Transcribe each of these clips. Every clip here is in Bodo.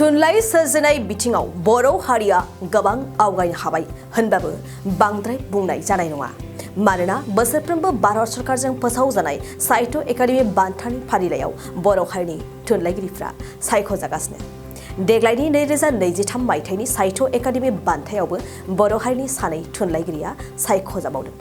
थुनलाइ सोरजिनाय बिथिङाव बर' हारिया गोबां आवगायनो हाबाय होनबाबो बांद्राय बुंनाय जानाय नङा। मानोना बोसोरफ्रोमबो भारत सरकारजों फोसावजानाय साहित्य एकाडेमि बान्थानि फारिलाइयाव बर' हारिनि थुनलाइगिरिफ्रा सायख'जागासिनो। देग्लायनि 2023 मायथाइनि साहित्य एकाडेमि बान्थायावबो बर' हारिनि सानै थुनलाइगिरिया सायख'जाबावदों।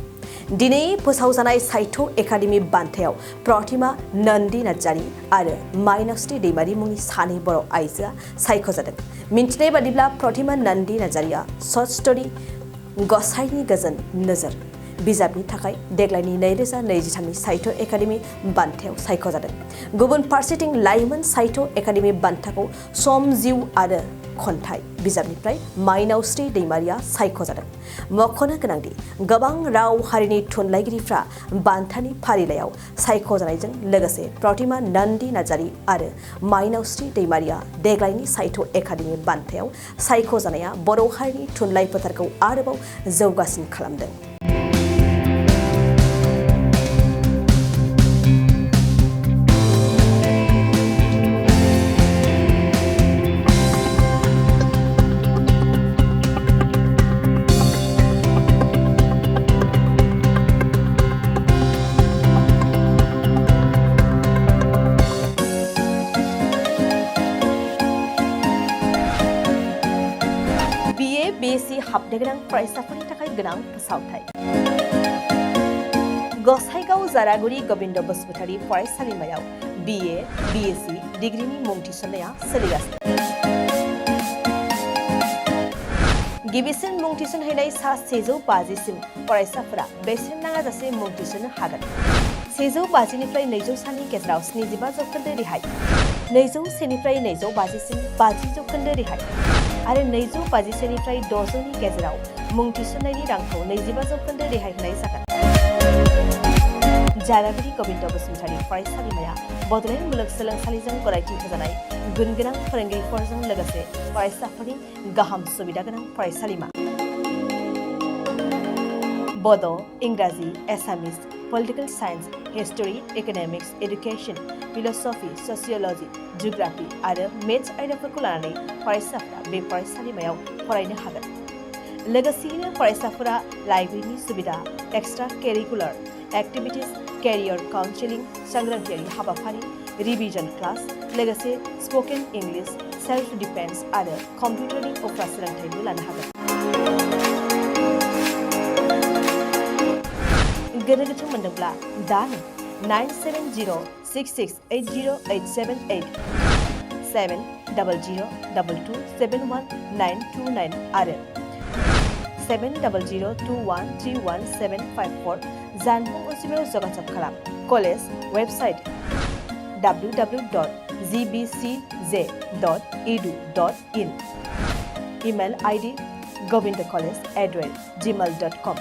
दिनै फोसावजानाय साहित्य एकाडेमि बान्थायाव प्रतिमा नन्दी नार्जारी आरो माइनावस्रि दैमारी मुंनि सानै बर' आइजोआ सायख'जादों। मिन्थिनाय बादिब्ला प्रतिमा नन्दी नार्जारीया शर्ट स्ट'री गसाइनि गोजोन नोजोर बिजाबनि थाखाय देग्लायनि 2023नि साहित्य एकाडेमि बान्थायाव सायख'जादों। गुबुन फारसेथिं लाइमोन साहित्य एकाडेमि बान्थाखौ सम जिउ आरो खन्थाइ बिजाबनिफ्राय माइनावस्रि दैमारीया सायख'जादों। मख'नो गोनांदि गोबां राव हारिनि थुनलाइगिरिफ्रा बान्थानि फारिलाइयाव सायख'जानायजों लोगोसे प्रतिमा नन्दी नार्जारी आरो माइनावस्रि दैमारीया देग्लायनि साहित्य एकाडेमि बान्थायाव सायख'जानाया बर' हारिनि थुनलाइ फोथारखौ आरोबाव जौगासिन खालामदों। BSc हाबनो गोनां फरायसाफोरनि थाखाय गोनां फोसावथाय। गसाइगाव जारागुरि गोविन्द बसुमतारी फरायसालिमायाव BA, BSc डिग्रीनि मुं थिसननाया सोलिगासिनो। गिबिसिन मुं थिसनहैनाय सा 150सिम फरायसाफोरा बेसेन नाङाजासे मुं थिसननो हागोन। 150निफ्राय 200 सानि गेजेराव 75% रेहाय, 201निफ्राय 250सिम 50% रेहाय आरो 250निफ्राय 600नि गेजेराव मुं थिसननायनि रांखौ 25% रेहाय होनाय जागोन। जारागुरि गोविन्द बसुमतारी फरायसालिमाया बड'लेण्ड मुलुगसोलोंसालिजों गनायथि होजानाय गुनगोनां फोरोंगिरिफोरजों लोगोसे फरायसाफोरनि गाहाम सुबिदा गोनां फरायसालिमा। बड', इंराजि, Assamese, political science, history, economics, education, philosophy, sociology, geography आरो मेथ्स आयदाफोरखौ लानानै फरायसाफोरा बे फरायसालिमायाव फरायनो हागोन। लोगोसेयैनो फरायसाफोरा लाइब्रेरिनि सुबिदा, extra curricular activities, career counselling, सांग्रांथियारि हाबाफारि, रिभिजन क्लास, लोगोसे स्पोकेन इंलिश, सेल्फ डिफेन्स आरो कम्पिउटारनि उफ्रा सोलोंथायबो लानो हागोन। गोनो गोथो मोनदोंब्ला दानो 9706680878 70022271929 आरो 7002131754 जानबुं अनजिमायाव जगाजग खालाम। College website www.gbcj.edu.in email ID govindcollege@gmail.com